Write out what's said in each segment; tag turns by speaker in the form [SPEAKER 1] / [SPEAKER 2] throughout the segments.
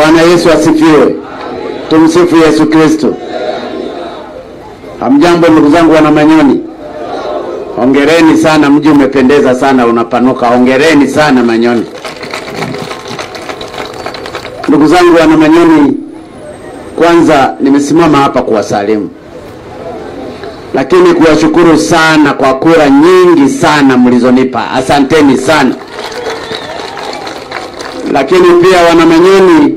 [SPEAKER 1] Bwana Yesu asifiwe. Tumsifu Yesu Kristo. Hamjambo ndugu zangu wana Manyoni. Hongereni sana, mji umependeza sana, unapanuka. Hongereni sana Manyoni. Ndugu zangu wana Manyoni, kwanza nimesimama hapa kuwasalimu, lakini kuwashukuru sana kwa kura nyingi sana mlizonipa. Asanteni sana. Lakini pia wana Manyoni,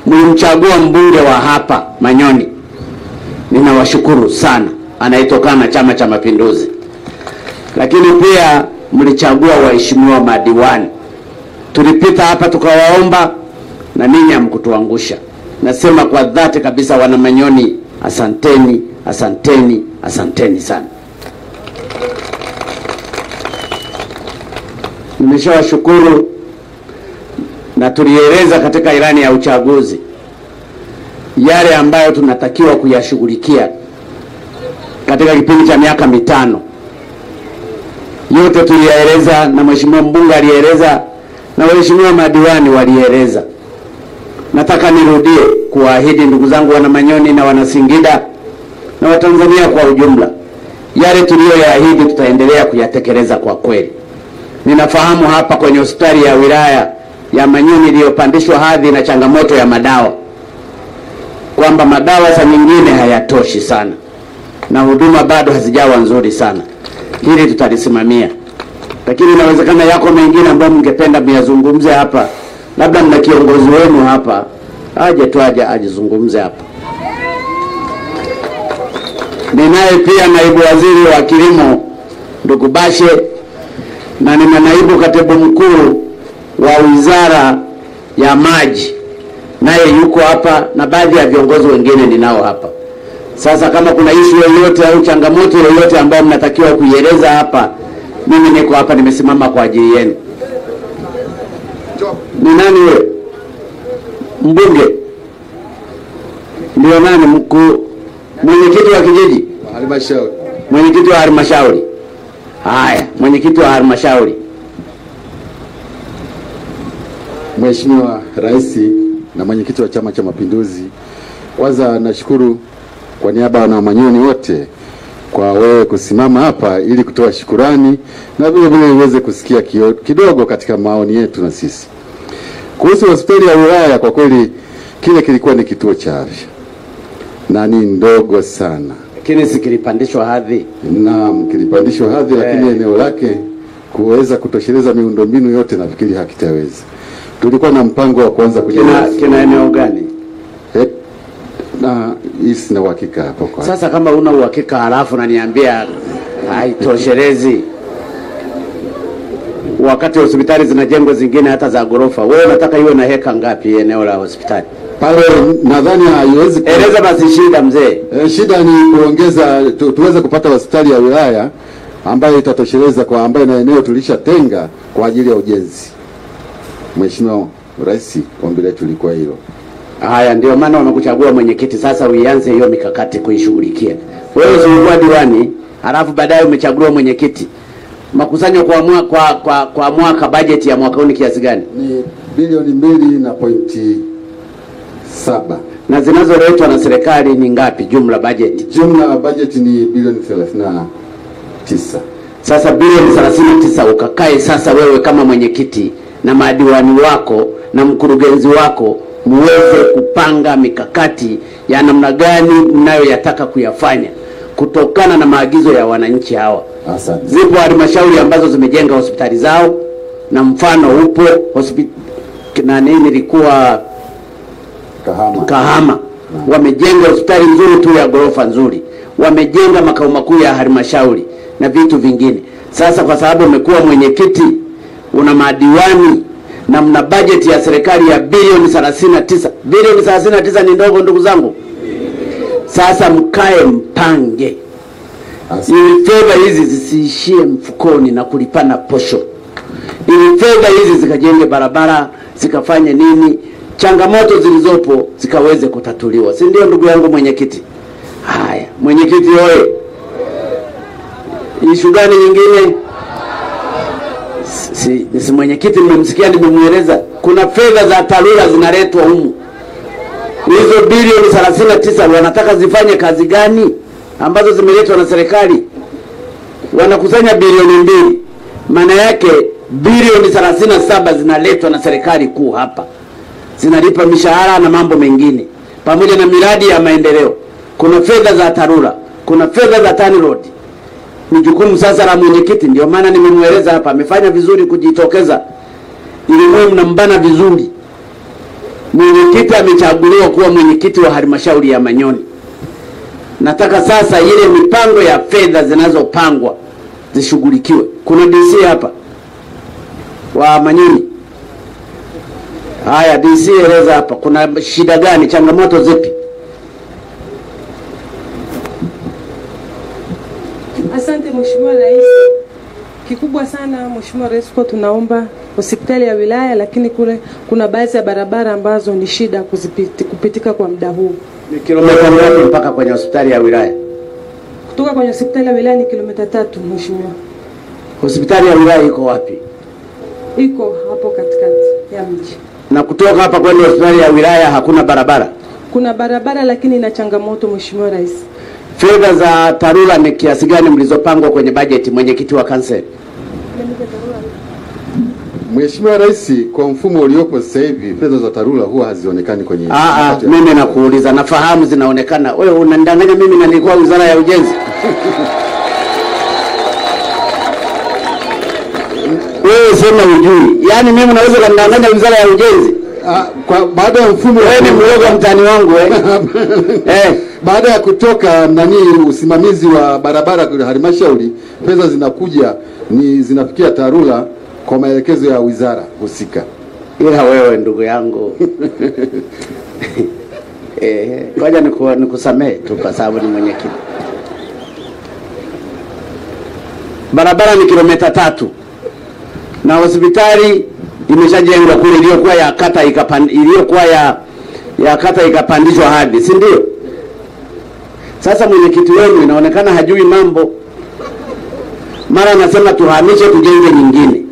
[SPEAKER 1] mlimchagua mbunge wa hapa Manyoni. Ninawashukuru sana. Anaitokana na Chama cha Mapinduzi. Lakini pia mlichagua waheshimiwa madiwani. Tulipita hapa tukawaomba na ninyi hamkutuangusha. Nasema kwa dhati kabisa wana Manyoni, asanteni, asanteni, asanteni sana. Nimeshawashukuru na tulieleza katika ilani ya uchaguzi yale ambayo tunatakiwa kuyashughulikia katika kipindi cha miaka 5. Yote tulieleza, na mheshimiwa mbunge alieleza, na waheshimiwa madiwani walieleza. Nataka nirudie kuahidi ndugu zangu wana Manyoni na wana Singida na Watanzania kwa ujumla, yale tuliyoyaahidi tutaendelea kuyatekeleza kwa kweli. Ninafahamu hapa kwenye hospitali ya wilaya ya Manyoni iliyopandishwa hadhi na changamoto ya madawa, kwamba madawa saa nyingine hayatoshi sana na huduma bado hazijawa nzuri sana. Hili tutalisimamia. Lakini inawezekana yako mengine ambayo mngependa miyazungumze hapa. Labda mna kiongozi wenu hapa, ajizungumze hapa. Ninaye pia naibu waziri wa kilimo ndugu Bashe, na nina naibu katibu mkuu wa wizara ya maji, naye yuko hapa, na baadhi ya viongozi wengine ninao hapa. Sasa kama kuna issue yoyote au changamoto yoyote ambayo mnatakiwa kuieleza hapa, mimi niko hapa, nimesimama kwa ajili yenu. Ni nani wewe? Mbunge? Ndio nani mkuu? Mwenyekiti wa kijiji?
[SPEAKER 2] Halmashauri.
[SPEAKER 1] Mwenyekiti wa halmashauri. Haya, mwenyekiti wa halmashauri.
[SPEAKER 2] Mheshimiwa Rais na mwenyekiti wa Chama cha Mapinduzi, kwanza nashukuru kwa niaba ya wana Manyoni wote kwa wewe kusimama hapa ili kutoa shukurani na vile vile uweze kusikia kidogo katika maoni yetu na sisi. Kuhusu hospitali ya wilaya, kwa kweli kile kilikuwa ni kituo cha afya na ni ndogo sana.
[SPEAKER 1] Lakini sikilipandishwa hadhi.
[SPEAKER 2] Naam, kilipandishwa hadhi lakini eneo lake kuweza kutosheleza miundombinu yote nafikiri hakitaweza. Tulikuwa na mpango wa kuanza kujenga.
[SPEAKER 1] Kina eneo gani?
[SPEAKER 2] Na hisi na uhakika hapo kwa.
[SPEAKER 1] Sasa kama una uhakika halafu na niambia haitoshelezi, wakati hospitali zinajengwa zingine hata za gorofa, wewe unataka iwe na heka ngapi eneo la hospitali?
[SPEAKER 2] Pale nadhani haiwezi.
[SPEAKER 1] Eleza basi shida mzee.
[SPEAKER 2] Shida ni kuongeza tuweze kupata hospitali ya wilaya ambayo itatosheleza kwa ambayo na eneo tulishatenga kwa ajili ya ujenzi. Mheshimiwa Rais, ombi letu lilikuwa hilo.
[SPEAKER 1] Haya, ndio maana wamekuchagua mwenyekiti. Sasa uianze hiyo mikakati kuishughulikia. Wewe usiwe diwani halafu baadaye umechaguliwa mwenyekiti. Makusanyo kwa mwaka budget ya mwaka huu ni kiasi gani?
[SPEAKER 2] Ni bilioni 2.7.
[SPEAKER 1] Na zinazoletwa na serikali ni ngapi jumla budget?
[SPEAKER 2] Jumla budget ni bilioni 39.
[SPEAKER 1] Sasa bilioni 39 ukakae sasa wewe kama mwenyekiti na madiwani wako na mkurugenzi wako muweze kupanga mikakati ya namna gani mnayoyataka kuyafanya kutokana na maagizo ya wananchi hawa.
[SPEAKER 2] Asante.
[SPEAKER 1] Zipo halmashauri ambazo zimejenga hospitali zao, na mfano upo na nini ilikuwa Kahama. Wamejenga hospitali nzuri tu ya gorofa nzuri. Wamejenga makao makuu ya halmashauri na vitu vingine. Sasa kwa sababu umekuwa mwenyekiti, una madiwani na mna budget ya serikali ya bilioni 39. Bilioni 39 ni ndogo ndugu zangu. Sasa mkae mpange. Ili fedha hizi zisiishie mfukoni na kulipana posho. Ili fedha hizi zikajenge barabara, zikafanye nini, changamoto zilizopo zikaweze kutatuliwa. Si ndio ndugu yangu mwenyekiti? Haya, mwenyekiti wewe. Issue gani nyingine? Si mwenyekiti nimemsikia, nimemueleza kuna fedha za TARURA zinaletwa humu. Hizo bilioni 39 wanataka zifanye kazi gani ambazo zimeletwa na serikali? Wanakusanya bilioni 2. Maana yake bilioni 37 zinaletwa na serikali kuu hapa. Zinalipa mishahara na mambo mengine pamoja na miradi ya maendeleo. Kuna fedha za TARURA, kuna fedha za TANROADS. Ni jukumu sasa la mwenyekiti, ndio maana nimemueleza hapa, amefanya vizuri kujitokeza. Ili mwe mnambana vizuri. Mwenyekiti amechaguliwa kuwa mwenyekiti wa halmashauri ya Manyoni. Nataka sasa ile mipango ya fedha zinazopangwa zishughulikiwe. Kuna DC hapa wa Manyoni. Haya, DC eleza hapa kuna shida gani, changamoto zipi?
[SPEAKER 3] Asante Mheshimiwa Rais. Kikubwa sana Mheshimiwa Rais, kwa tunaomba hospitali ya wilaya, lakini kule kuna baadhi ya barabara ambazo ni shida kupitika kwa muda huu.
[SPEAKER 1] Ni kilomita ngapi mpaka kwenye hospitali ya wilaya?
[SPEAKER 3] Kutoka kwenye hospitali ya wilaya ni kilomita 3 Mheshimiwa.
[SPEAKER 1] Hospitali ya wilaya iko wapi?
[SPEAKER 3] Iko hapo katikati ya mji.
[SPEAKER 1] Na kutoka hapa kwenda hospitali ya wilaya hakuna barabara?
[SPEAKER 3] Kuna barabara lakini ina changamoto Mheshimiwa Rais.
[SPEAKER 1] Fedha za TARURA ni kiasi gani mlizopangwa kwenye bajeti, mwenyekiti wa kanseli?
[SPEAKER 2] Mheshimiwa Rais, kwa mfumo uliopo sasa hivi fedha za TARURA huwa hazionekani kwenye
[SPEAKER 1] mimi nakuuliza, nafahamu zinaonekana. Wewe unanidanganya mimi na nilikuwa Wizara ya Ujenzi. Wewe sema ujui. Yaani mimi naweza kunidanganya Wizara ya Ujenzi?
[SPEAKER 2] Kwa baada ya mfumo,
[SPEAKER 1] wewe ni mwoga mtani wangu
[SPEAKER 2] baada ya kutoka usimamizi wa barabara kwa halmashauri, fedha zinakuja zinafikia TARURA kwa maelekezo ya wizara husika.
[SPEAKER 1] Ila wewe ndugu yangu ngoja nikusamee tu kwa sababu ni mwenyekiti. Barabara ni kilomita 3 na hospitali imeshajengwa kule, iliyokuwa ya kata ikapandishwa hadi, si ndio? Sasa mwenyekiti wenu inaonekana hajui mambo. Mara anasema tuhamishe tujenge nyingine,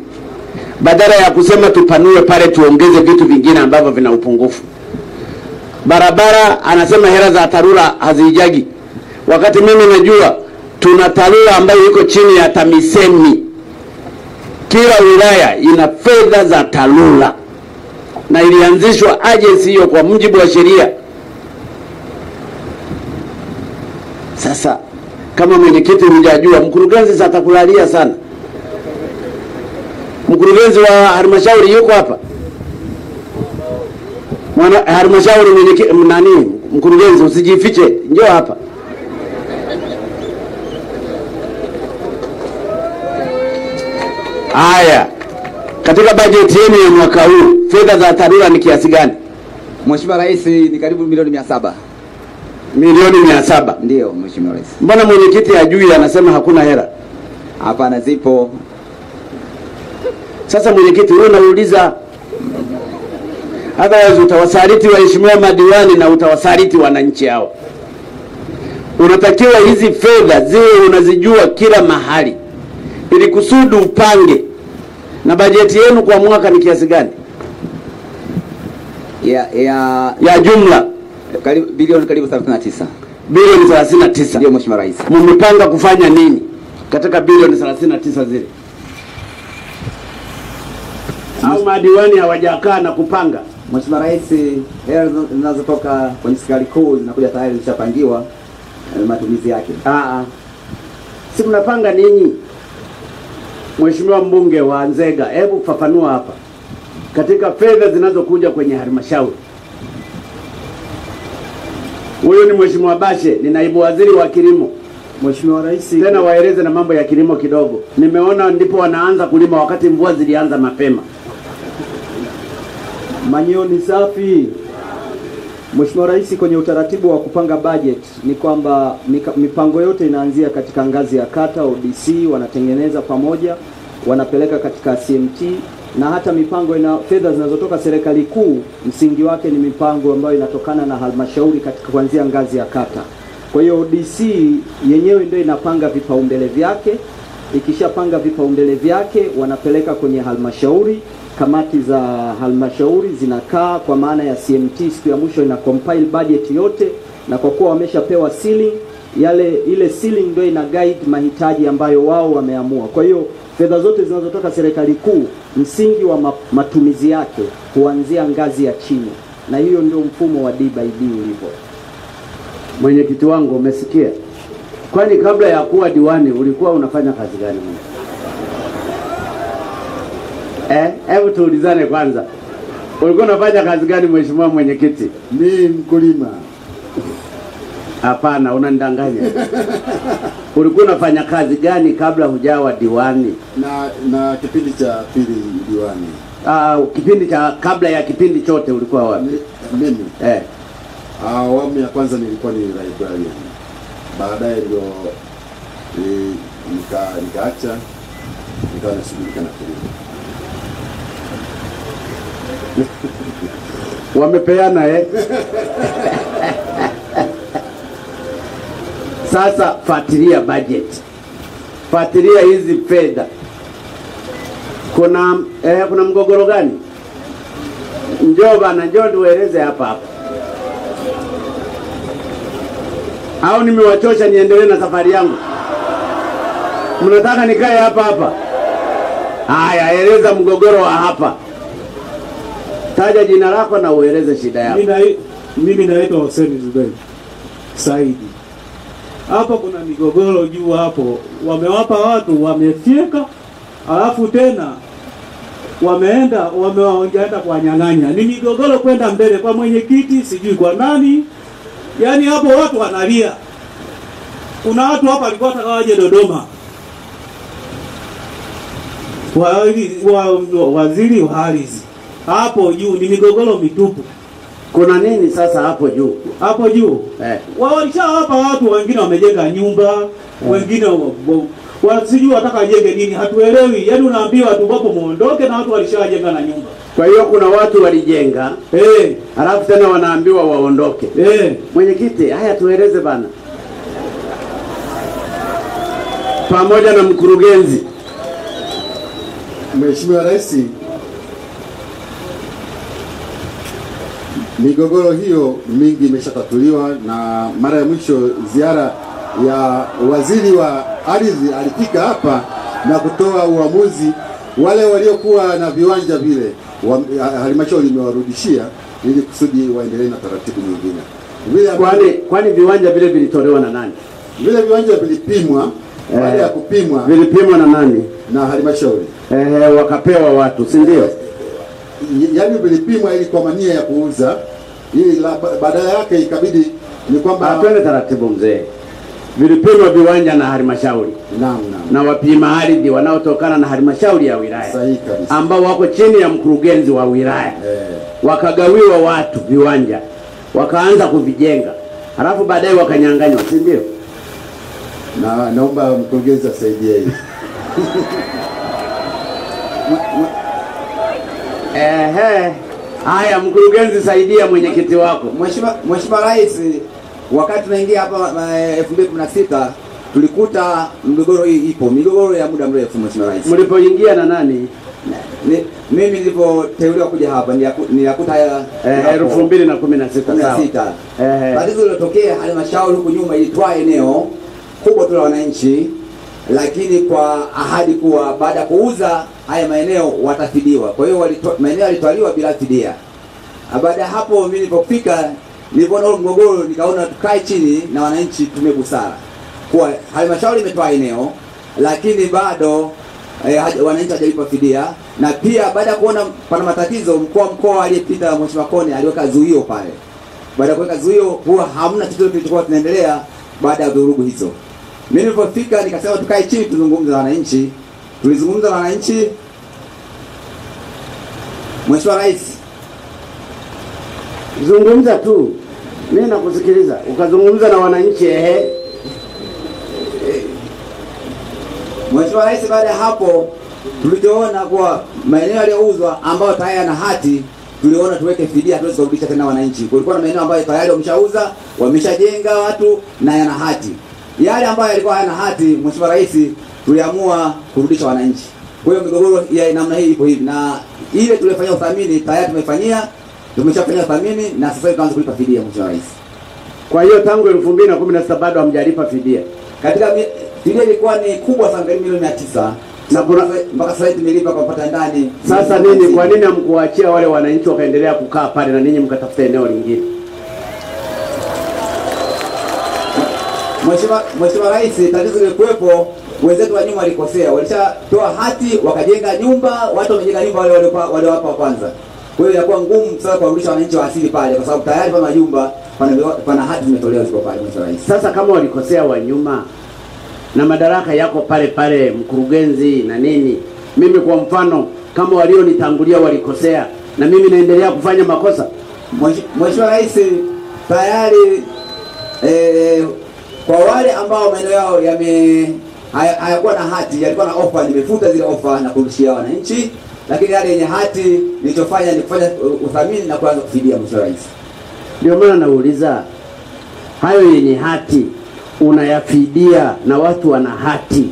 [SPEAKER 1] badala ya kusema tupanue pale tuongeze vitu vingine ambavyo vina upungufu. Barabara anasema hela za TARURA hazijagi, wakati mimi najua tuna TARURA ambayo iko chini ya TAMISEMI. Kila wilaya ina fedha za TARURA na ilianzishwa agency hiyo kwa mujibu wa sheria. Sasa kama mwenyekiti hujajua, mkurugenzi atakulalia sana. Mkurugenzi wa halmashauri yuko hapa? Mwana halmashauri mwenyekiti mkurugenzi, usijifiche, njoo hapa. Haya, katika bajeti yenu ya mwaka huu fedha za TARURA ni kiasi gani?
[SPEAKER 4] Mheshimiwa Rais, ni karibu milioni 700.
[SPEAKER 1] Milioni 700?
[SPEAKER 4] Ndio Mheshimiwa Rais.
[SPEAKER 1] Mbona mwenyekiti hajui, anasema hakuna hela?
[SPEAKER 4] Hapana, zipo.
[SPEAKER 1] Sasa mwenyekiti, wewe unauliza hata utawasaliti waheshimiwa madiwani na utawasaliti wananchi hao. Unatakiwa hizi fedha ziwe unazijua kila mahali, ili kusudi upange. Na bajeti yenu kwa mwaka ni kiasi gani? Ya jumla
[SPEAKER 4] bilioni karibu 39.
[SPEAKER 1] Bilioni 39.
[SPEAKER 4] Ndio Mheshimiwa Rais.
[SPEAKER 1] Mmepanga kufanya nini katika bilioni 39 zile? Au madiwani hawajakaa na kupanga?
[SPEAKER 4] Mheshimiwa Rais, hela zinazotoka kwenye serikali kuu zinakuja tayari zishapangiwa matumizi yake.
[SPEAKER 1] Si mnapanga ninyi? Mheshimiwa mbunge wa Nzega, hebu fafanua hapa. Katika fedha zinazokuja kwenye halmashauri. Huyo ni Mheshimiwa Bashe, ni naibu waziri wa kilimo.
[SPEAKER 5] Mheshimiwa Rais,
[SPEAKER 1] tena waeleze na mambo ya kilimo kidogo. Nimeona ndipo wanaanza kulima wakati mvua zilianza mapema.
[SPEAKER 5] Manyoni safi. Mheshimiwa Rais, kwenye utaratibu wa kupanga budget ni kwamba mipango yote inaanzia katika ngazi ya kata, ODC wanatengeneza pamoja, wanapeleka katika CMT, na hata mipango fedha zinazotoka serikali kuu msingi wake ni mipango ambayo inatokana na halmashauri katika kuanzia ngazi ya kata. Kwa hiyo ODC yenyewe ndio inapanga vipaumbele vyake, ikishapanga vipaumbele vyake wanapeleka kwenye halmashauri. Kamati za halmashauri zinakaa kwa maana ya CMT, siku ya mwisho ina compile budget yote, na kwa kuwa wameshapewa ceiling, ile ceiling ndio ina guide mahitaji ambayo wao wameamua. Kwa hiyo fedha zote zinazotoka serikali kuu, msingi wa matumizi yake huanzia ngazi ya chini, na hiyo ndio mfumo wa D by D ulivyo.
[SPEAKER 1] Mwenyekiti wangu, umesikia? Kwani kabla ya kuwa diwani ulikuwa unafanya kazi gani mwenye? Hebu tuulizane kwanza. Ulikuwa unafanya kazi gani mheshimiwa mwenyekiti?
[SPEAKER 2] Mimi mkulima.
[SPEAKER 1] Hapana, unanidanganya. Ulikuwa unafanya kazi gani kabla hujawa diwani?
[SPEAKER 2] Na kipindi cha pili diwani.
[SPEAKER 1] Kipindi cha kabla ya kipindi chote ulikuwa wapi?
[SPEAKER 2] Mimi. Awamu ya kwanza nilikuwa ni librarian. Baadaye ndio nikaacha, nikawa nashughulika na kilimo.
[SPEAKER 1] Wamepeana Sasa fuatilia budget. Fuatilia hizi fedha. Kuna mgogoro gani? Njoo bana, njoo tueleze hapa. Au nimewachosha niendelee na safari yangu? Mnataka nikae hapa? Haya, eleza mgogoro wa hapa. Taja jina lako na ueleze shida yako.
[SPEAKER 6] Mimi naitwa Hussein Zuberi Saidi. Hapa kuna migogoro juu hapo. Wamewapa watu wamefyeka, alafu tena wameenda kuwanyang'anya. Ni migogoro kwenda mbele kwa mwenyekiti, sijui kwa nani. Yaani hapo watu wanalia. Kuna watu hapa walikuwa watakawaje Dodoma. Waziri wa ardhi. Hapo juu ni migogoro mitupu.
[SPEAKER 1] Kuna nini sasa hapo juu?
[SPEAKER 6] Hapo juu? Walishawapa watu, wengine wamejenga nyumba, wengine wasijui wataka jenge nini, hatuelewi. Yaani unaambiwa tu hapo muondoke na watu walishajenga na nyumba.
[SPEAKER 1] Kwa hiyo kuna watu walijenga, halafu tena wanaambiwa waondoke. Mwenyekiti, haya tueleze bana. Pamoja na mkurugenzi.
[SPEAKER 2] Mheshimiwa Rais, migogoro hiyo mingi imeshatatuliwa, na mara ya mwisho ziara ya waziri wa ardhi alifika hapa na kutoa uamuzi. Wale waliokuwa na viwanja vile halmashauri imewarudishia ili kusudi waendelee na taratibu nyingine.
[SPEAKER 1] Kwani viwanja vile vilitolewa na nani?
[SPEAKER 2] Vile viwanja vilipimwa, baada ya kupimwa
[SPEAKER 1] vilipimwa na nani?
[SPEAKER 2] Na halmashauri.
[SPEAKER 1] Wakapewa watu, si ndio?
[SPEAKER 2] Yaani vilipimwa ili kwa mania ya kuuza, ili badala yake ikabidi ni kwamba
[SPEAKER 1] twende taratibu mzee. Vilipimwa viwanja na halmashauri.
[SPEAKER 2] Naam.
[SPEAKER 1] Na wapima ardhi wanaotokana na halmashauri ya wilaya.
[SPEAKER 2] Sahihi kabisa.
[SPEAKER 1] Ambao wako chini ya mkurugenzi wa wilaya. Wakagawiwa watu viwanja. Wakaanza kuvijenga. Halafu baadaye wakanyang'anywa, si ndio?
[SPEAKER 2] Naomba mkurugenzi asaidie hili.
[SPEAKER 1] Haya, mkurugenzi saidia mwenyekiti wako.
[SPEAKER 4] Mheshimiwa Rais, wakati tunaingia hapa 2016 tulikuta migogoro hii ipo, migogoro ya muda mrefu. Mheshimiwa Rais,
[SPEAKER 1] mlipoingia na nani?
[SPEAKER 4] Mimi nilipoteuliwa kuja hapa niliyakuta
[SPEAKER 1] 2016.
[SPEAKER 4] Tatizo lilotokea, halmashauri huku nyuma ilitoa eneo kubwa tu la wananchi, lakini kwa ahadi kuwa baada ya kuuza haya maeneo watafidiwa. Kwa hiyo maeneo yalitwaliwa bila fidia. Baada ya hapo mimi nilipofika, nilipoona mgogoro, nikaona tukae chini na wananchi tumie busara. Kwa halmashauri imetoa eneo, lakini bado wananchi hawajalipa fidia. Na pia baada ya kuona pana matatizo, mkuu wa mkoa aliyepita Mheshimiwa Kone aliweka zuio pale. Baada ya kuweka zuio, huwa hamna kitu kilichokuwa kinaendelea baada ya vurugu hizo. Mimi nilipofika nikasema tukae chini tuzungumze na wananchi. Tulizungumza na wananchi. Mheshimiwa Rais,
[SPEAKER 1] zungumza tu. Mimi nakusikiliza. Ukazungumza na wananchi
[SPEAKER 4] Mheshimiwa Rais, baada ya hapo tulichoona kwa maeneo yaliyouzwa ambayo tayari yana hati, tuliona tuweke fidia, tuweze kurudisha tena wananchi. Kulikuwa na maeneo ambayo tayari wameshauza, wameshajenga watu na yana hati. Yale ambayo yalikuwa hayana hati, Mheshimiwa Rais, tuliamua kurudisha wananchi. Kwa hiyo migogoro ya namna hii ipo hivi, na ile tuliyofanyia uthamini tayari tumeshafanya uthamini na sasa tuanze kulipa fidia, Mheshimiwa Rais.
[SPEAKER 1] Kwa hiyo tangu 2016 bado hamjalipa fidia.
[SPEAKER 4] Katika fidia ilikuwa ni kubwa sana, milioni 900. Na mpaka sasa tumelipa kwa kupata ndani.
[SPEAKER 1] Sasa nini, kwa nini hamkuachia wale wananchi wakaendelea kukaa pale na ninyi mkatafuta eneo lingine?
[SPEAKER 4] Mheshimiwa Rais, tatizo lilikuwepo, wenzetu wa nyuma walikosea. Walishatoa hati wakajenga nyumba, watu wamejenga nyumba wale wapa kwanza. Kwa hiyo inakuwa ngumu sasa kuwarudisha wananchi wa asili pale, kwa sababu tayari pana majumba, pana hati zimetolewa ziko pale, Mheshimiwa Rais.
[SPEAKER 1] Sasa kama walikosea wa nyuma na madaraka yako pale pale, mkurugenzi na nini, mimi kwa mfano kama walionitangulia walikosea na mimi naendelea kufanya makosa?
[SPEAKER 4] Mheshimiwa Rais, tayari kwa wale ambao maeneo yao hayakuwa na hati, yalikuwa na ofa, nimefuta zile ofa na kurudishia wananchi, lakini yale yenye hati nilichofanya ni kufanya uthamini na kuanza kufidia, Mheshimiwa Rais.
[SPEAKER 1] Ndio maana nauliza, hayo yenye hati unayafidia na watu wana hati,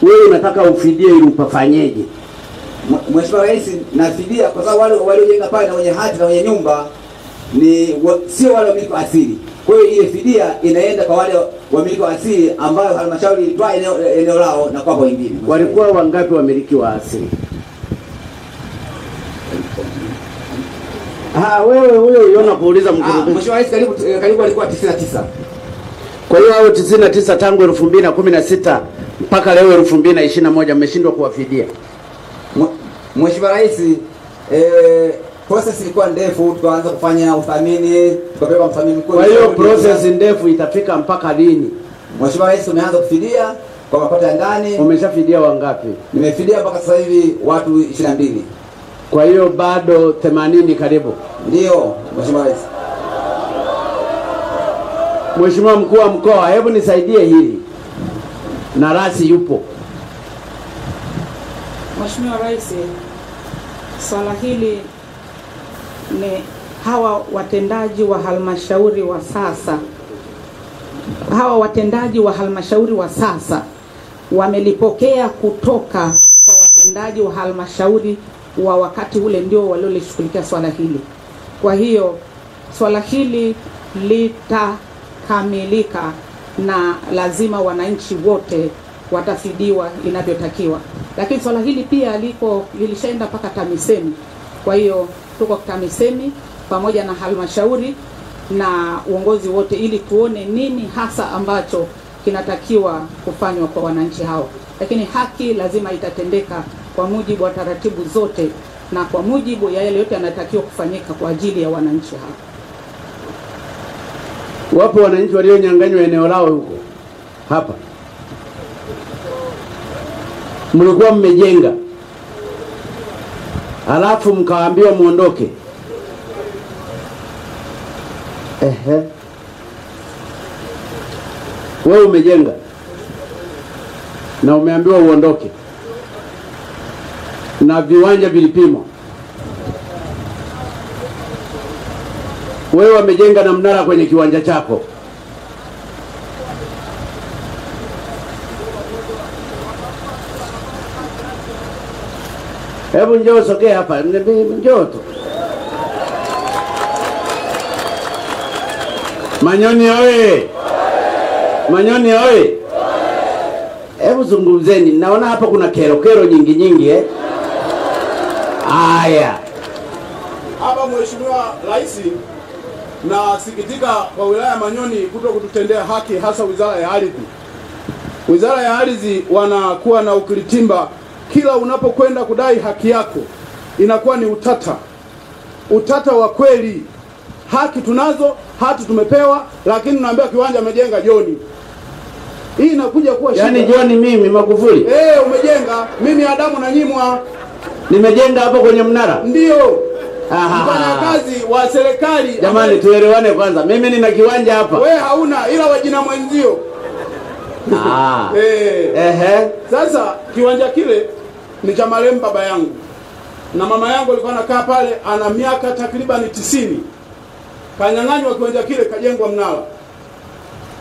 [SPEAKER 1] wewe unataka ufidie ili upafanyeje?
[SPEAKER 4] Mheshimiwa Rais, nafidia kwa sababu wale waliojenga pale na wenye hati na wenye nyumba sio wale wamiliki asili. Kwa hiyo ile fidia inaenda kwa wale wamiliki wa asili ambao halmashauri ilitoa eneo lao na kwa wengine.
[SPEAKER 1] Walikuwa wangapi wamiliki wa asili? Wewe huyo uliona kuuliza mkurugenzi.
[SPEAKER 4] Mheshimiwa Rais, karibu walikuwa 99.
[SPEAKER 1] Kwa hiyo hao 99 tangu 2016 mpaka leo 2021 mmeshindwa kuwafidia.
[SPEAKER 4] Mheshimiwa Rais, process ilikuwa ndefu, tukaanza kufanya uthamini, tukabeba mthamini mkuu.
[SPEAKER 1] Kwa hiyo process ndefu itafika mpaka lini?
[SPEAKER 4] Mheshimiwa Rais, tumeanza kufidia kwa mapato ya ndani.
[SPEAKER 1] Umeshafidia wangapi?
[SPEAKER 4] Nimefidia mpaka sasa hivi watu 22.
[SPEAKER 1] Kwa hiyo bado 80 karibu.
[SPEAKER 4] Ndio, Mheshimiwa Rais.
[SPEAKER 1] Mheshimiwa mkuu wa mkoa, hebu nisaidie hili. Na rasi yupo.
[SPEAKER 7] Mheshimiwa Rais, swala hili ni hawa watendaji wa halmashauri wa sasa. Hawa watendaji wa halmashauri wa sasa wamelipokea kutoka kwa watendaji wa halmashauri wa wakati ule, ndio waliolishughulikia swala hili. Kwa hiyo swala hili litakamilika na lazima wananchi wote watafidiwa inavyotakiwa. Lakini swala hili pia lilishaenda mpaka TAMISEMI. Kwa hiyo tuko TAMISEMI pamoja na halmashauri na uongozi wote ili tuone nini hasa ambacho kinatakiwa kufanywa kwa wananchi hao. Lakini haki lazima itatendeka kwa mujibu wa taratibu zote na kwa mujibu ya yale yote yanatakiwa kufanyika kwa ajili ya wananchi hao.
[SPEAKER 1] Wapo wananchi walionyang'anywa eneo lao huko hapa. Mlikuwa mmejenga, halafu mkaambiwa muondoke. Wewe umejenga na umeambiwa uondoke, na viwanja vilipimwa. Wewe umejenga na mnara kwenye kiwanja chako. Hebu njoo sogea hapa, njoo tu. Manyoni oye! Manyoni oye! Hebu zungumzeni, naona hapa kuna kero nyingi Aya.
[SPEAKER 8] Hapa Mheshimiwa Rais, nasikitika kwa wilaya Manyoni kuto kututendea haki, hasa Wizara ya Ardhi. Wizara ya Ardhi wanakuwa na ukiritimba, kila unapokwenda kudai haki yako inakuwa ni utata wa kweli. Haki tunazo, hati tumepewa, lakini unaambia kiwanja amejenga Joni. Hii inakuja kuwa shida.
[SPEAKER 1] Yaani Joni mimi Magufuli?
[SPEAKER 8] Umejenga, mimi Adamu na Nyimwa
[SPEAKER 1] nimejenga hapo kwenye mnara.
[SPEAKER 8] Ndio. Mfanyakazi wa serikali.
[SPEAKER 1] Jamani, tuelewane kwanza. Mimi nina kiwanja hapa.
[SPEAKER 8] Wewe hauna, ila wajina mwenzio. Sasa kiwanja kile ni cha marehemu baba yangu. Na mama yangu alikuwa anakaa pale, ana miaka takriban 90. Kanyang'anywa kiwanja kile, kajengwa mnara.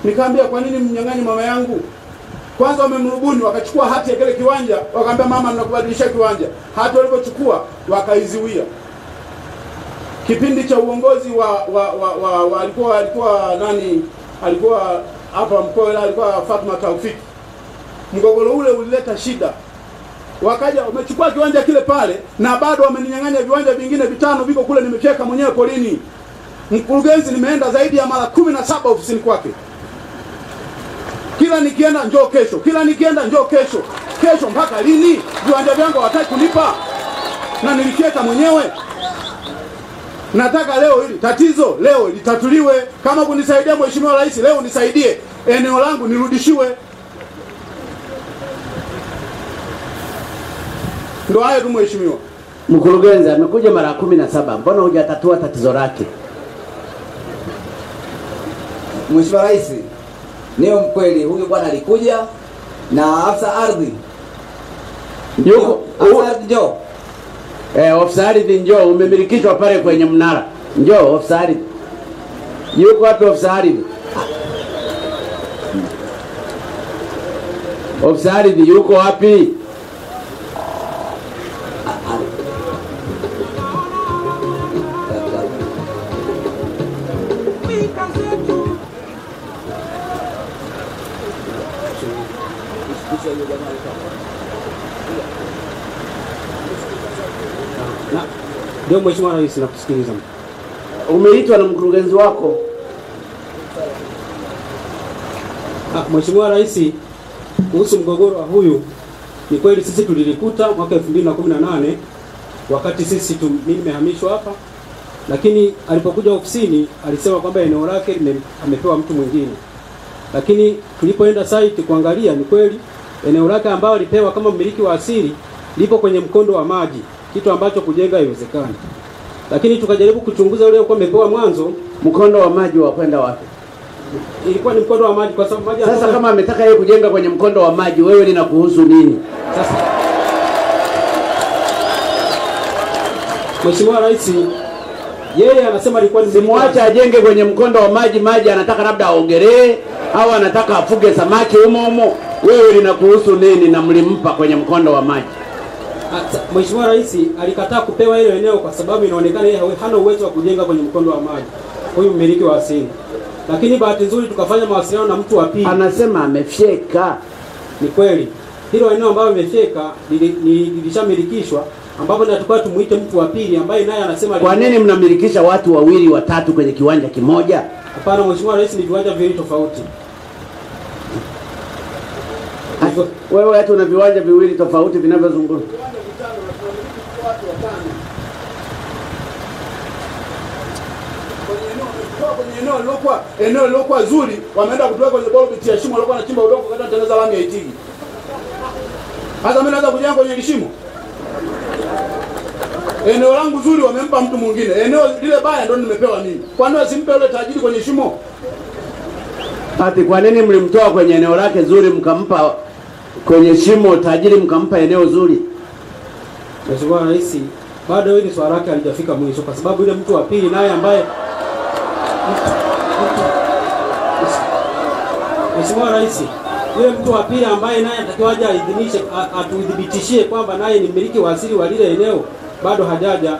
[SPEAKER 8] Nikaambia, kwa nini mnyang'anyi mama yangu? Kwanza wamemrubuni, wakachukua hati ya kile kiwanja, wakaambia mama, ninakubadilisha kiwanja. Hati walipochukua wakaiziwia. Kipindi cha uongozi alikuwa hapa mkoa, alikuwa Fatuma Taufiki. Mgogoro ule ulileta shida. Wakaja wamechukua kiwanja kile pale, na bado wameninyang'anya viwanja vingine 5 viko kule, nimefyeka mwenyewe polini. Mkurugenzi nimeenda zaidi ya mara 17 ofisini kwake. Kila nikienda njoo kesho, kila nikienda njoo kesho. Kesho mpaka lini? Viwanja vyangu hawataki kunipa. Na nilifyeka mwenyewe. Nataka leo hili tatizo leo litatuliwe. Kama kunisaidia Mheshimiwa Rais, leo nisaidie. Eneo langu nirudishiwe. Ndio hayo tu Mheshimiwa.
[SPEAKER 1] Mkurugenzi amekuja mara 17. Mbona hujatatua tatizo lake?
[SPEAKER 4] Mheshimiwa Rais, niyo mkweli huyu bwana alikuja na afisa ardhi.
[SPEAKER 1] Yuko
[SPEAKER 4] Afisa ardhi njoo.
[SPEAKER 1] Ofisa ardhi njoo, umemilikishwa pale kwenye mnara. Njoo ofisa ardhi. Yuko wapi ofisa ardhi? Ofisa ardhi yuko wapi?
[SPEAKER 9] Ndio Mheshimiwa Rais, nakusikiliza.
[SPEAKER 1] Umeitwa na mkurugenzi wako.
[SPEAKER 9] Mheshimiwa Rais, kuhusu mgogoro wa huyu, ni kweli sisi tulilikuta mwaka 2018 wakati mimi nimehamishwa hapa, lakini alipokuja ofisini alisema kwamba eneo lake amepewa mtu mwingine. Lakini tulipoenda site kuangalia, ni kweli eneo lake ambalo alipewa kama mmiliki wa asili lipo kwenye mkondo wa maji, kitu ambacho kujenga haiwezekani. Lakini tukajaribu kuchunguza ule uliokuwa amepewa mwanzo.
[SPEAKER 1] Mkondo wa maji wa kwenda wapi?
[SPEAKER 9] Ilikuwa ni mkondo wa maji, kwa sababu maji
[SPEAKER 1] sasa kama ametaka yeye kujenga kwenye mkondo wa maji, wewe linakuhusu nini?
[SPEAKER 9] Sasa Mheshimiwa Rais, yeye anasema alikuwa ni
[SPEAKER 1] simwacha ajenge kwenye mkondo wa maji. Maji anataka labda aogelee au anataka afuge samaki humo. Wewe linakuhusu nini na mlimpa kwenye mkondo wa maji?
[SPEAKER 9] Mheshimiwa Rais alikataa kupewa ile eneo kwa sababu inaonekana yeye hana uwezo wa kujenga kwenye mkondo wa maji, huyu mmiliki wa asili. Lakini bahati nzuri tukafanya mawasiliano na mtu wa pili.
[SPEAKER 1] Anasema amefyeka.
[SPEAKER 9] Ni kweli. Hilo eneo ambalo amefyeka lilishamilikishwa, ambapo natakuwa tumuite mtu wa pili ambaye naye anasema.
[SPEAKER 1] Kwa nini mnamilikisha watu 2 watatu kwenye kiwanja kimoja?
[SPEAKER 9] Hapana Mheshimiwa Rais, ni viwanja viwili tofauti.
[SPEAKER 1] Wewe hata una viwanja viwili tofauti vinavyozunguka.
[SPEAKER 8] Eneo lilokuwa zuri wameenda kutoka kwenye bolbiti ya shimo, walikuwa wanachimba udongo wakati wanatengeneza lami ya Itigi. Hata mimi naweza kujenga kwenye shimo. Eneo langu zuri wamempa mtu mwingine. Eneo lile baya ndio nimepewa mimi. Kwa nini simpe yule tajiri kwenye shimo?
[SPEAKER 1] Ati kwa nini mlimtoa kwenye eneo lake zuri mkampa kwenye shimo tajiri, mkampa eneo zuri?
[SPEAKER 9] Mheshimiwa Rais, bado hili swala lake halijafika mwisho, kwa sababu yule mtu wa pili naye ambaye Mheshimiwa Rais, yule mtu wa pili ambaye naye anatakiwa aje aidhinishe, atudhibitishie kwamba naye ni mmiliki wa asili wa lile eneo, bado hajaja.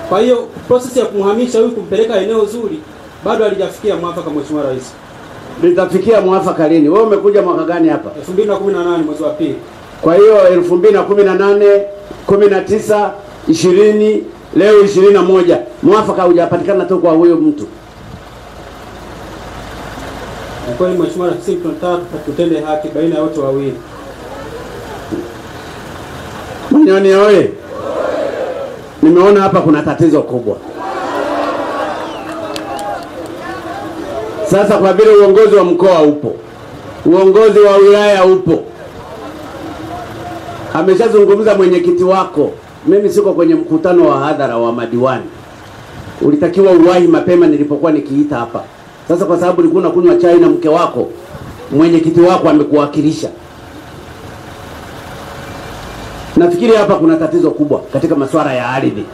[SPEAKER 9] Kwa hiyo process ya kumhamisha huyu kumpeleka eneo zuri bado halijafikia mwafaka Mheshimiwa Rais.
[SPEAKER 1] Litafikia mwafaka lini? Wewe umekuja mwaka gani hapa?
[SPEAKER 9] 2018 mwezi wa pili.
[SPEAKER 1] Kwa hiyo 2018, 19, 20, leo 21. Mwafaka hujapatikana tu kwa huyo mtu.
[SPEAKER 9] Kwa hiyo Mheshimiwa Rais, tunataka tutende haki baina ya wote wawili.
[SPEAKER 1] Manyoni oye. Nimeona hapa kuna tatizo kubwa. Sasa kwa vile uongozi wa mkoa upo, uongozi wa wilaya upo, ameshazungumza mwenyekiti wako, mimi siko kwenye mkutano wa hadhara wa madiwani. Ulitakiwa uwahi mapema nilipokuwa nikiita hapa. Sasa kwa sababu ulikuwa unakunywa chai na mke wako, mwenyekiti wako amekuwakilisha. Nafikiri hapa kuna tatizo kubwa katika masuala ya ardhi.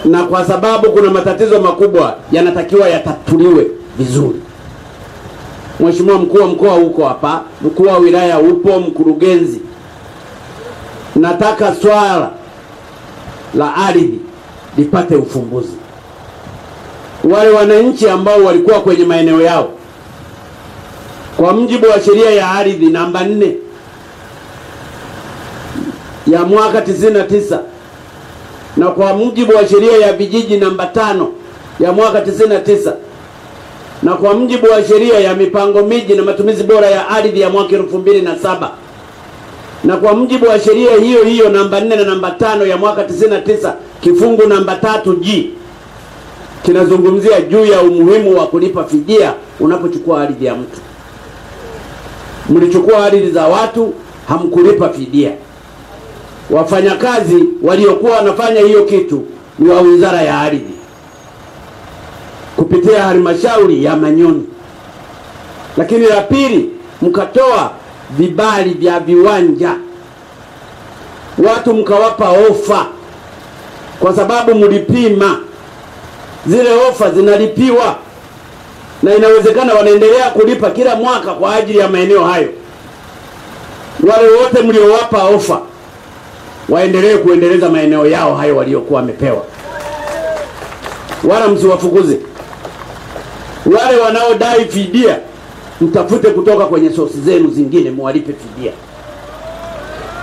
[SPEAKER 1] Na kwa sababu kuna matatizo makubwa yanatakiwa yatatuliwe vizuri. Mheshimiwa mkuu wa mkoa huko hapa, mkuu wa wilaya upo, mkurugenzi, nataka swala la ardhi lipate ufumbuzi. Wale wananchi ambao walikuwa kwenye maeneo yao, kwa mujibu wa sheria ya ardhi namba 4 ya mwaka 99 na kwa mujibu wa sheria ya vijiji namba 5 ya mwaka 99 na kwa mujibu wa sheria ya mipango miji na matumizi bora ya ardhi ya mwaka 2007 na kwa mujibu wa sheria hiyo hiyo namba 4 na namba 5 ya mwaka 99 kifungu namba 3G kinazungumzia juu ya umuhimu wa kulipa fidia unapochukua ardhi ya mtu. Mlichukua ardhi za watu, hamkulipa fidia. Wafanyakazi waliokuwa wanafanya hiyo kitu ni wa Wizara ya Ardhi kupitia halmashauri ya Manyoni. Lakini la pili, mkatoa vibali vya viwanja, watu mkawapa ofa kwa sababu mlipima. Zile ofa zinalipiwa na inawezekana wanaendelea kulipa kila mwaka kwa ajili ya maeneo hayo. Wale wote mliowapa ofa waendelee kuendeleza maeneo yao hayo waliokuwa wamepewa, wala msiwafukuze. Wale wanaodai fidia mtafute kutoka kwenye sosi zenu zingine, muwalipe fidia.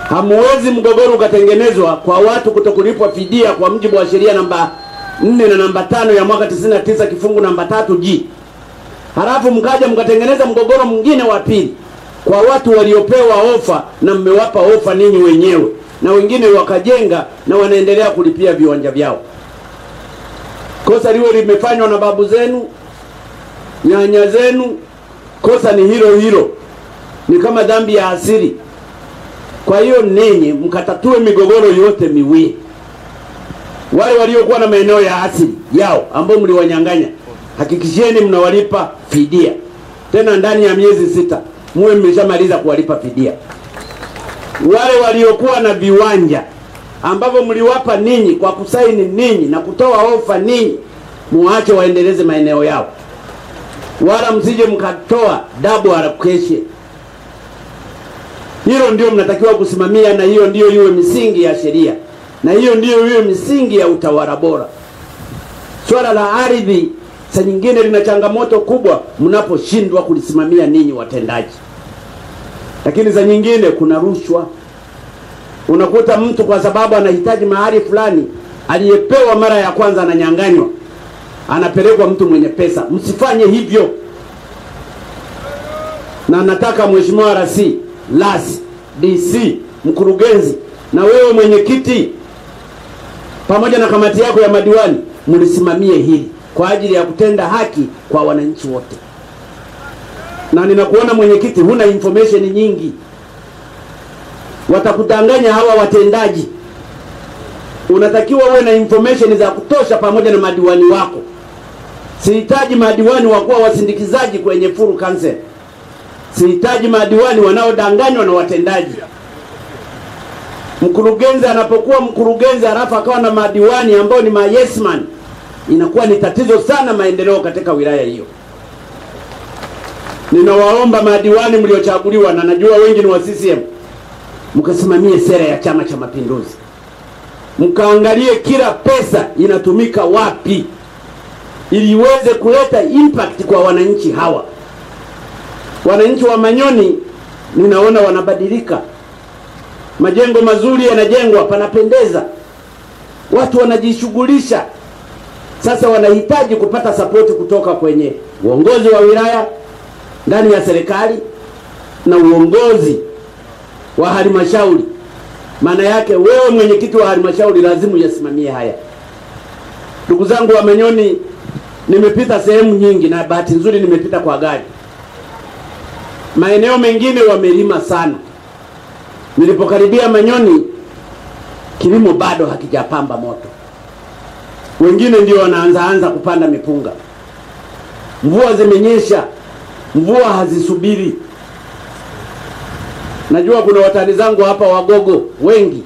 [SPEAKER 1] Hamuwezi mgogoro ukatengenezwa kwa watu kutokulipwa fidia kwa mujibu wa sheria namba 4 na namba 5 ya mwaka 99 kifungu namba 3G. Halafu mkaja mkatengeneza mgogoro mwingine wa pili kwa watu waliopewa ofa na mmewapa ofa ninyi wenyewe, na wengine wakajenga na wanaendelea kulipia viwanja vyao. Kosa liwe limefanywa na babu zenu, nyanya zenu, kosa ni hilo hilo, ni kama dhambi ya asili. Kwa hiyo ninyi mkatatue migogoro yote miwili. Wale waliokuwa na maeneo ya asili yao ambao mliwanyang'anya, hakikisheni mnawalipa fidia. Tena ndani ya miezi 6 muwe mmeshamaliza kuwalipa fidia. Wale waliokuwa na viwanja ambavyo mliwapa ninyi kwa kusaini ninyi na kutoa ofa ninyi, muache waendeleze maeneo yao, wala msije mkatoa double allocation. Hilo ndio mnatakiwa kusimamia, na hiyo ndio iwe misingi ya sheria, na hiyo ndio iwe misingi ya utawala bora. Swala la ardhi saa nyingine lina changamoto kubwa mnaposhindwa kulisimamia ninyi watendaji. Lakini za nyingine kuna rushwa. Unakuta mtu kwa sababu anahitaji mahali fulani, aliyepewa mara ya kwanza ananyang'anywa, anapelekwa mtu mwenye pesa. Msifanye hivyo. Na nataka Mheshimiwa RC, LAS, DC, mkurugenzi na wewe mwenyekiti pamoja na kamati yako ya madiwani mlisimamie hili kwa ajili ya kutenda haki kwa wananchi wote. Na ninakuona mwenyekiti huna information nyingi. Watakudanganya hawa watendaji. Unatakiwa uwe na information za kutosha pamoja na madiwani wako. Sihitaji madiwani wakuwa wasindikizaji kwenye full council. Sihitaji madiwani wanaodanganywa na watendaji. Mkurugenzi anapokuwa mkurugenzi halafu akawa na madiwani ambao ni ma yes man, inakuwa ni tatizo sana maendeleo katika wilaya hiyo. Ninawaomba madiwani mliochaguliwa, na najua wengi ni wa CCM, mkasimamie sera ya Chama cha Mapinduzi. Mkaangalie kila pesa inatumika wapi ili iweze kuleta impact kwa wananchi hawa. Wananchi wa Manyoni ninaona wanabadilika. Majengo mazuri yanajengwa, panapendeza. Watu wanajishughulisha. Sasa wanahitaji kupata support kutoka kwenye uongozi wa wilaya ndani ya serikali na uongozi wa halmashauri. Maana yake wewe mwenyekiti wa halmashauri lazima uyasimamie haya. Ndugu zangu wa Manyoni, nimepita sehemu nyingi na bahati nzuri nimepita kwa gari. Maeneo mengine wamelima sana. Nilipokaribia Manyoni, kilimo bado hakijapamba moto. Wengine ndio wanaanza kupanda mipunga. Mvua zimenyesha, mvua hazisubiri. Najua kuna watani zangu hapa Wagogo wengi,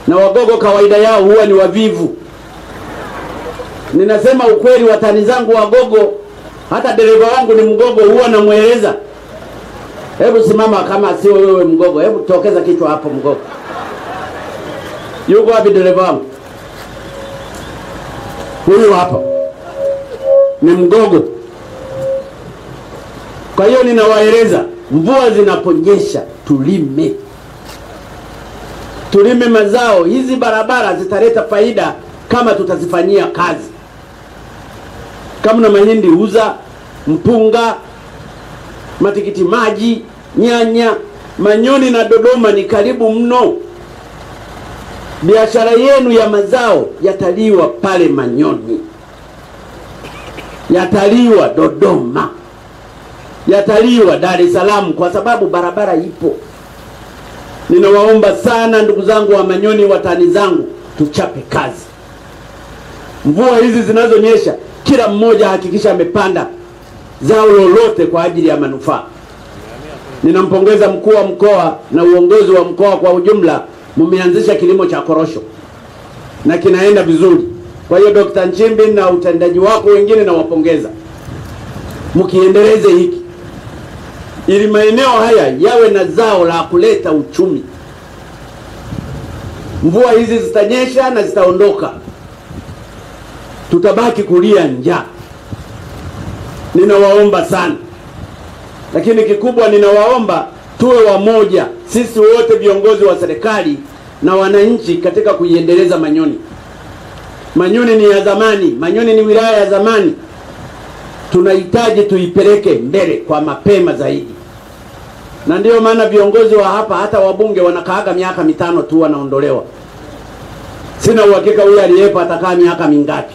[SPEAKER 1] na Wagogo kawaida yao huwa ni wavivu. Ninasema ukweli, watani zangu Wagogo Hata dereva wangu ni Mgogo, huwa namweleza, hebu simama, kama sio wewe Mgogo, hebu tokeza kichwa hapo Mgogo. Yuko wapi dereva wangu? Huyu hapa ni Mgogo. Kwa hiyo ninawaeleza, mvua zinaponyesha tulime mazao. Hizi barabara zitaleta faida kama tutazifanyia kazi. Kama na mahindi uza, mpunga, matikiti maji, nyanya. Manyoni na Dodoma ni karibu mno. Biashara yenu ya mazao yataliwa pale Manyoni, yataliwa Dodoma, yataliwa Dar es Salaam, kwa sababu barabara ipo. Ninawaomba sana ndugu zangu wa Manyoni, watani zangu, tuchape kazi. Mvua hizi zinazonyesha, kila mmoja hakikisha amepanda zao lolote kwa ajili ya manufaa. Ninampongeza mkuu wa mkoa na uongozi wa mkoa kwa ujumla, mumeanzisha kilimo cha korosho na kinaenda vizuri. Kwa hiyo Dr. Nchimbi na utendaji wako wengine nawapongeza. Mkiendeleze hiki ili maeneo haya yawe na zao la kuleta uchumi. Mvua hizi zitanyesha na zitaondoka, tutabaki kulia njaa. Ninawaomba sana, lakini kikubwa ninawaomba tuwe wamoja, sisi wote viongozi wa serikali na wananchi, katika kuiendeleza Manyoni. Manyoni ni ya zamani, Manyoni ni wilaya ya zamani. Tunahitaji tuipeleke mbele kwa mapema zaidi. Na ndio maana viongozi wa hapa, hata wabunge, wanakaaga miaka 5 tu wanaondolewa. Sina uhakika huyu aliyepo atakaa miaka mingapi.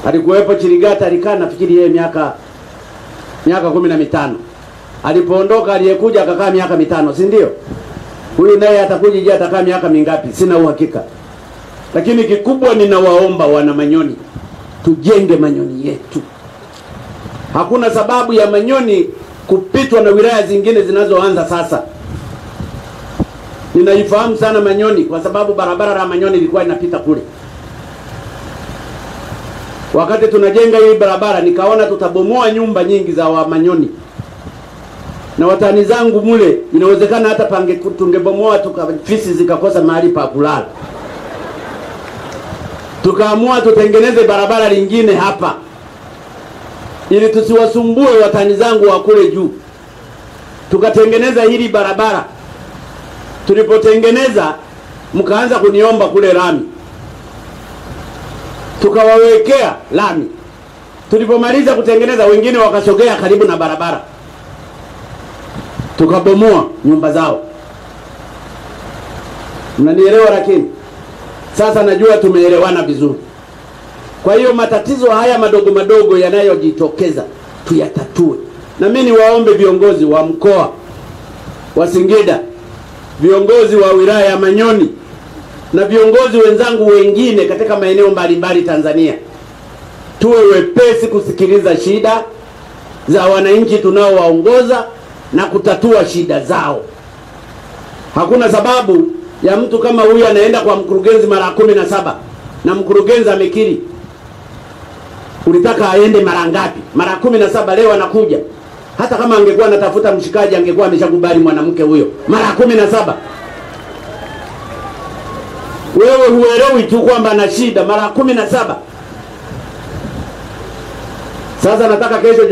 [SPEAKER 1] Alikuwepo Chirigata, alikaa nafikiri yeye miaka 15. Alipoondoka aliyekuja akakaa miaka 5, si ndio? Huyu naye atakuja je, atakaa miaka mingapi? Sina uhakika. Lakini kikubwa ninawaomba wana Manyoni, tujenge Manyoni yetu. Hakuna sababu ya Manyoni kupitwa na wilaya zingine zinazoanza sasa. Ninaifahamu sana Manyoni kwa sababu barabara la Manyoni ilikuwa inapita kule. Wakati tunajenga hii barabara nikaona tutabomoa nyumba nyingi za wa Manyoni. Na watani zangu mule, inawezekana hata tungebomoa fisi zikakosa mahali pa kulala. Tukaamua tutengeneze barabara lingine hapa, ili tusiwasumbue watani zangu wa kule juu. Tukatengeneza hili barabara. Tulipotengeneza mkaanza kuniomba kule lami, tukawawekea lami. Tulipomaliza kutengeneza, wengine wakasogea karibu na barabara, tukabomoa nyumba zao. Mnanielewa? Lakini sasa najua tumeelewana vizuri. Kwa hiyo matatizo haya madogo madogo yanayojitokeza tuyatatue. Na mimi niwaombe viongozi wa mkoa wa Singida, viongozi wa wilaya ya Manyoni na viongozi wenzangu wengine katika maeneo mbalimbali Tanzania, tuwe wepesi kusikiliza shida za wananchi tunaowaongoza na kutatua shida zao. Hakuna sababu ya mtu kama huyu anaenda kwa mkurugenzi mara 17 na mkurugenzi amekiri. Ulitaka aende mara ngapi? Mara 17. Leo anakuja. Hata kama angekuwa anatafuta mshikaji angekuwa ameshakubali mwanamke huyo. Mara 17. Wewe huelewi tu kwamba ana shida. Mara 17. Sasa nataka kesho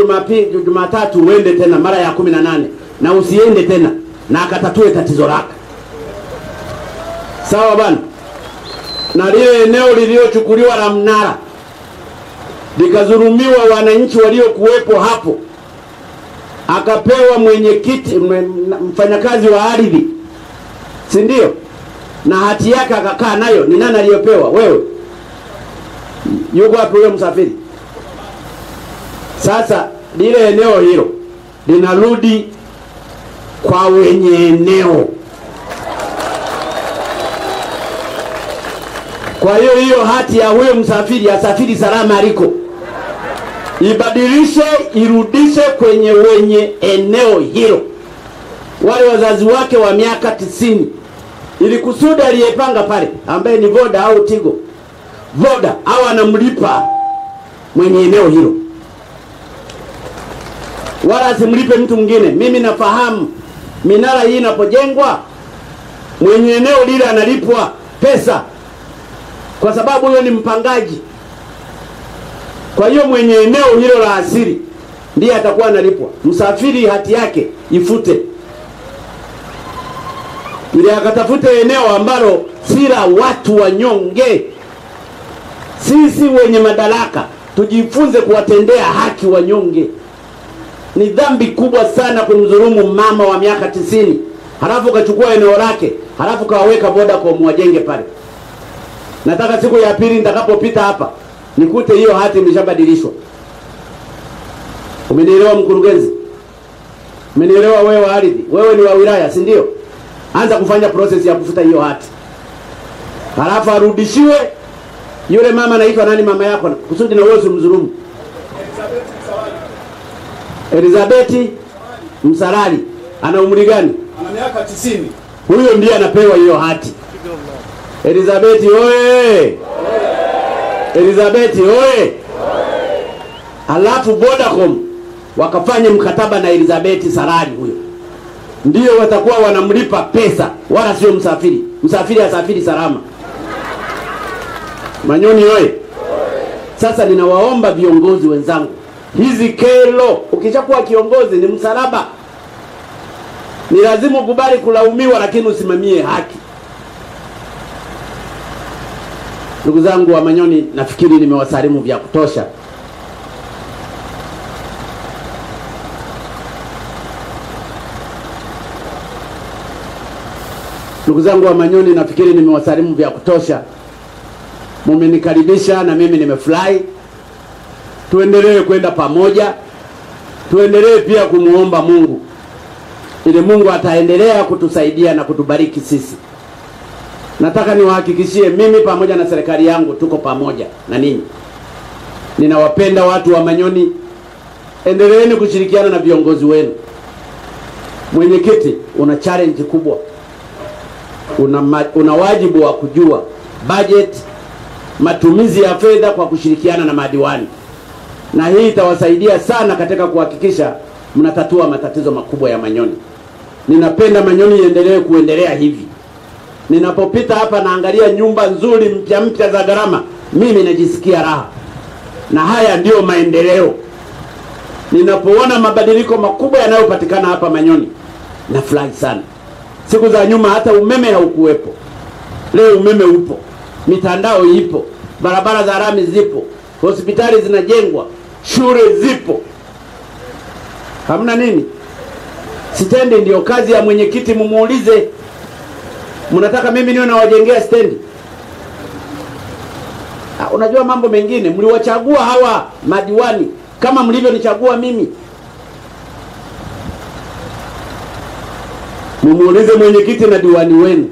[SPEAKER 1] Jumatatu uende tena mara ya 18 na usiende tena na akatatue tatizo lako. Sawa bana? Na lile eneo liliochukuliwa la Mnara likazurumiwa wananchi waliokuwepo hapo, akapewa mwenyekiti mfanyakazi wa ardhi, si ndio? Na hati yake akakaa nayo. Ni nani aliyopewa? Wewe. Yuko hapo huyo msafiri. Sasa lile eneo hilo linarudi kwa wenye eneo. Kwa hiyo hiyo hati ya huyo msafiri asafiri salama aliko, ibadilishe, irudishe kwenye wenye eneo hilo, wale wazazi wake wa miaka 90, ili kusudi aliyepanga pale ambaye ni Voda au Tigo Voda au anamlipa mwenye eneo hilo.
[SPEAKER 10] wala asimlipe mtu mwingine. Mimi nafahamu minara hii inapojengwa mwenye eneo lile analipwa pesa, kwa sababu huyo ni mpangaji. Kwa hiyo mwenye eneo hilo la asili ndiye atakuwa analipwa. Msafiri hati yake ifute, ili akatafute eneo ambalo si la watu wanyonge. Sisi wenye madaraka tujifunze kuwatendea haki wanyonge. Ni dhambi kubwa sana kumdhulumu mama wa miaka 90, halafu kachukua eneo lake, halafu kaweka Vodacom wajenge pale. Nataka siku ya pili nitakapopita hapa nikute hiyo hati imeshabadilishwa. Umenielewa mkurugenzi? Umenielewa wewe wa ardhi? Wewe ni wa wilaya, si ndio? Anza kufanya process ya kufuta hiyo hati, halafu arudishiwe yule mama. Anaitwa nani mama yako, kusudi na wewe usimdhulumu? Elizabeth Msalali. Ana umri gani?
[SPEAKER 8] Ana miaka 90.
[SPEAKER 10] Huyo ndiye anapewa hiyo hati. Elizabeth oye! Elizabeth oye! Alafu Vodacom wakafanya mkataba na Elizabeth Salali, huyo ndio watakuwa wanamlipa pesa, wala sio msafiri. Msafiri asafiri salama. Manyoni oye! Sasa ninawaomba viongozi wenzangu, hizi kero, ukishakuwa kiongozi ni msalaba. Ni lazima ukubali kulaumiwa, lakini usimamie haki. Ndugu zangu wa Manyoni, nafikiri nimewasalimu vya kutosha. Ndugu zangu wa Manyoni, nafikiri nimewasalimu vya kutosha. Mumenikaribisha na mimi nimefurahi. Tuendelee kwenda pamoja. Tuendelee pia kumuomba Mungu, ili Mungu ataendelea kutusaidia na kutubariki sisi. Nataka niwahakikishie, mimi pamoja na serikali yangu tuko pamoja na ninyi. Ninawapenda watu wa Manyoni. Endeleeni kushirikiana na viongozi wenu. Mwenyekiti, una challenge kubwa. Una wajibu wa kujua budget, matumizi ya fedha kwa kushirikiana na madiwani. Na hii itawasaidia sana katika kuhakikisha mnatatua matatizo makubwa ya Manyoni. Ninapenda Manyoni iendelee kuendelea hivi. Ninapopita hapa naangalia nyumba nzuri mpya za gharama, mimi najisikia raha. Na haya ndio maendeleo. Ninapoona mabadiliko makubwa yanayopatikana hapa Manyoni, nafurahi sana. Siku za nyuma hata umeme haukuwepo. Leo umeme upo, mitandao ipo, barabara za lami zipo, hospitali zinajengwa, shule zipo. Hamna nini? Stendi ndio kazi ya mwenyekiti, mumuulize. Mnataka mimi niwe nawajengea stendi? Unajua mambo mengine, mliwachagua hawa madiwani kama mlivyonichagua mimi. Mumuulize mwenyekiti na diwani wenu,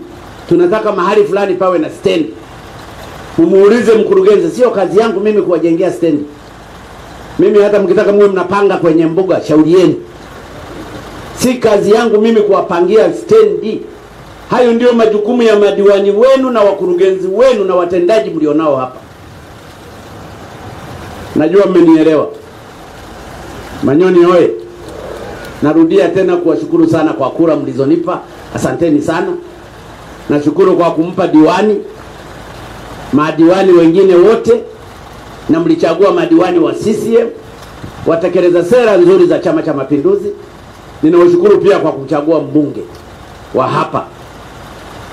[SPEAKER 10] tunataka mahali fulani pawe na stendi. Mumuulize mkurugenzi, sio kazi yangu mimi kuwajengea stendi. Mimi hata mkitaka mwe mnapanga kwenye mbuga, shauri yenu. Si kazi yangu mimi kuwapangia stendi. Hayo ndio majukumu ya madiwani wenu na wakurugenzi wenu na watendaji mlionao hapa. Najua mmenielewa. Manyoni oye! Narudia tena kuwashukuru sana kwa kura mlizonipa. Asanteni sana. Nashukuru kwa kumpa diwani, madiwani wengine wote, na mlichagua madiwani wa CCM watekeleza sera nzuri za Chama cha Mapinduzi. Ninawashukuru pia kwa kumchagua mbunge wa hapa.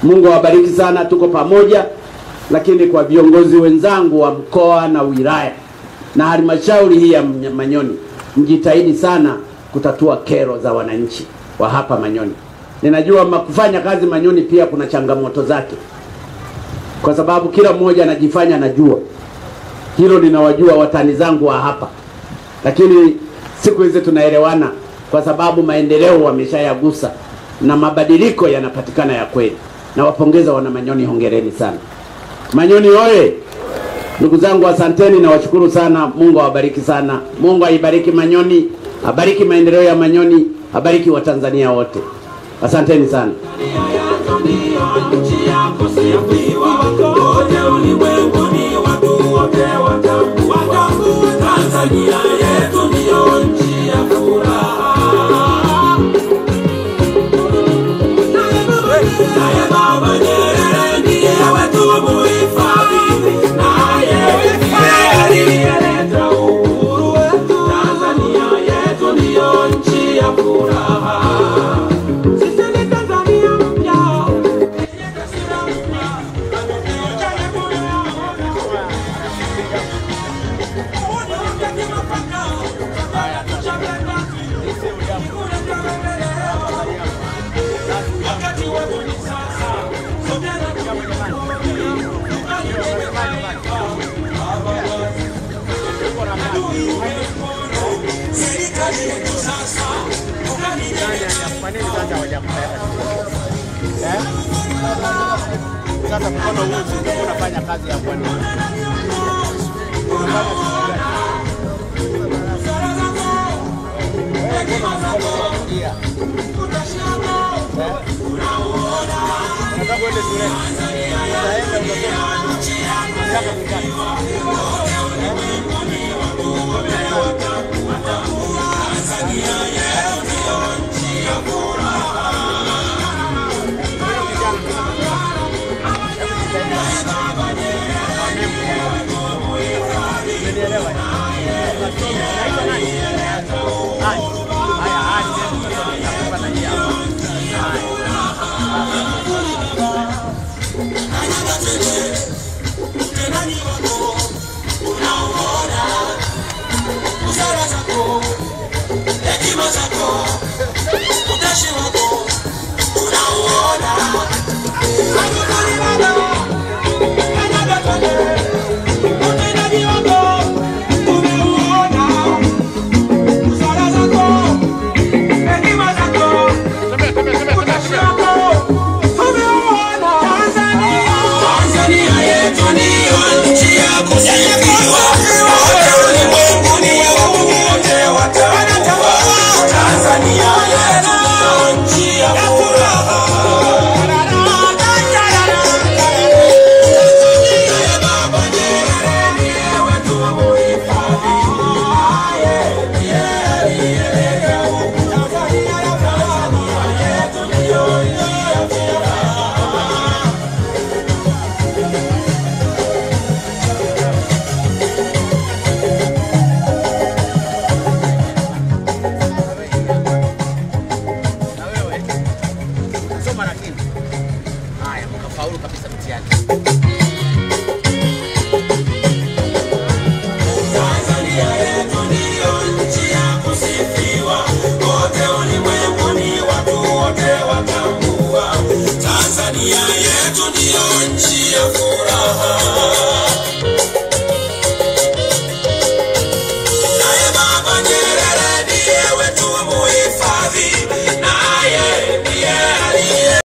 [SPEAKER 10] Mungu awabariki sana, tuko pamoja. Lakini kwa viongozi wenzangu wa mkoa na wilaya na halmashauri hii ya Manyoni, mjitahidi sana kutatua kero za wananchi wa hapa Manyoni. Ninajua kufanya kazi Manyoni pia kuna changamoto zake, kwa sababu kila mmoja anajifanya anajua. Hilo ninawajua watani zangu wa hapa. Lakini siku hizi tunaelewana, kwa sababu maendeleo wameshayagusa na mabadiliko yanapatikana ya kweli. Na wapongeza wana Manyoni, hongereni sana. Manyoni oye! Ndugu zangu, asanteni na washukuru sana. Mungu awabariki sana. Mungu aibariki Manyoni, abariki maendeleo ya Manyoni, abariki Watanzania wote. Asanteni sana. Tanzania yetu ndio nchi ya furaha. Sasa mkono huu unafanya kazi ya kwa nini?
[SPEAKER 11] Tanzania yetu ndio nchi ya